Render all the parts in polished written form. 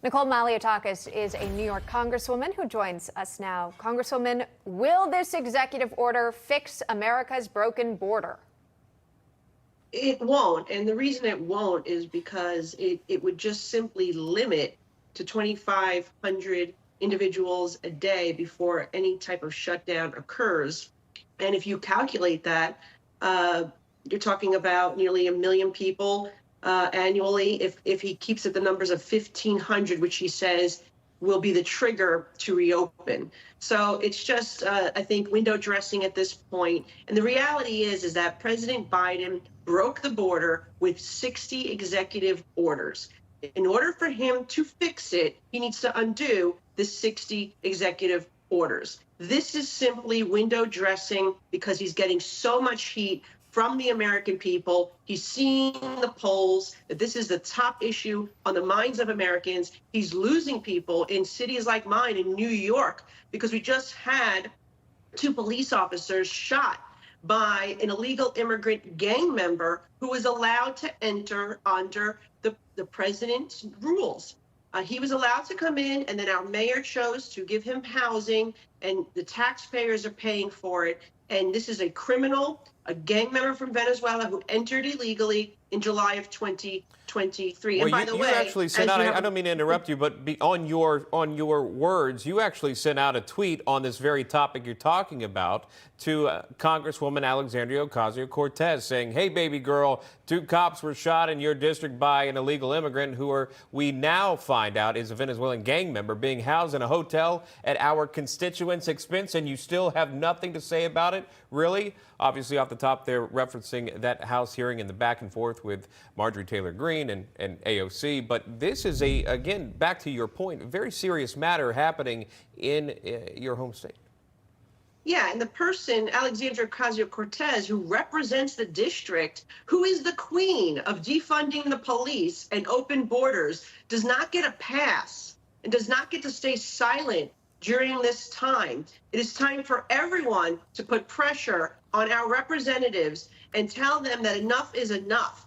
Nicole Malliotakis is a New York Congresswoman who joins us now. Congresswoman, will this executive order fix America's broken border? It won't. And the reason it won't is because it would just simply limit to 2,500 individuals a day before any type of shutdown occurs. And if you calculate that, you're talking about nearly 1 million people annually. If he keeps at the numbers of 1,500, which he says will be the trigger to reopen. So it's just, I think, window dressing at this point. And the reality is that President Biden broke the border with 60 executive orders. In order for him to fix it, he needs to undo the 60 executive orders. This is simply window dressing because he's getting so much heat from the American people. He's seeing the polls that this is the top issue on the minds of Americans. He's losing people in cities like mine in New York because we just had 2 police officers shot by an illegal immigrant gang member who was allowed to enter under the president's rules. He was allowed to come in, and then our mayor chose to give him housing, and the taxpayers are paying for it. And this is a criminal, a gang member from Venezuela who entered illegally in July of 2023. Well, and by the way, you actually sent out, I don't mean to interrupt you, but on your words, you actually sent out a tweet on this very topic you're talking about to Congresswoman Alexandria Ocasio-Cortez saying, hey, baby girl, 2 cops were shot in your district by an illegal immigrant who we now find out is a Venezuelan gang member being housed in a hotel at our constituents' expense, and you still have nothing to say about it? Really? Obviously, off the top, they're referencing that House hearing and the back and forth with Marjorie Taylor Greene and AOC. But this is, again, back to your point, a very serious matter happening in your home state. Yeah, and the person, Alexandria Ocasio-Cortez, who represents the district, who is the queen of defunding the police and open borders, does not get a pass and does not get to stay silent during this time. It is time for everyone to put pressure on our representatives and tell them that enough is enough.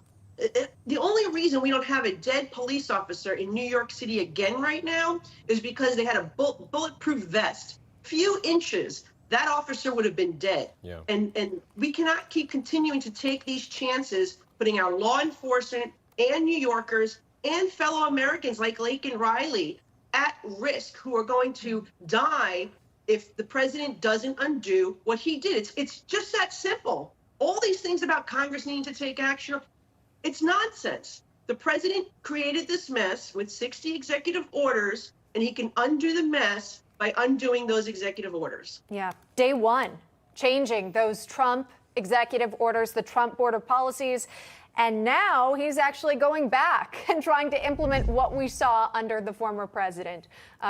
The only reason we don't have a dead police officer in New York City again right now is because they had a bulletproof vest. Few inches, that officer would have been dead. Yeah. And we cannot keep continuing to take these chances, putting our law enforcement and New Yorkers and fellow Americans like Lake and Riley at risk, who are going to die if the president doesn't undo what he did. It's just that simple. All these things about Congress needing to take action, it's nonsense. The president created this mess with 60 executive orders, and he can undo the mess by undoing those executive orders. Yeah. Day one, changing those Trump executive orders, the Trump border policies. And now he's actually going back and trying to implement what we saw under the former president.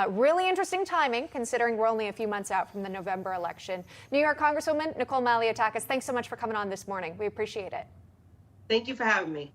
Really interesting timing, considering we're only a few months out from the November election. New York Congresswoman Nicole Malliotakis, thanks so much for coming on this morning. We appreciate it. Thank you for having me.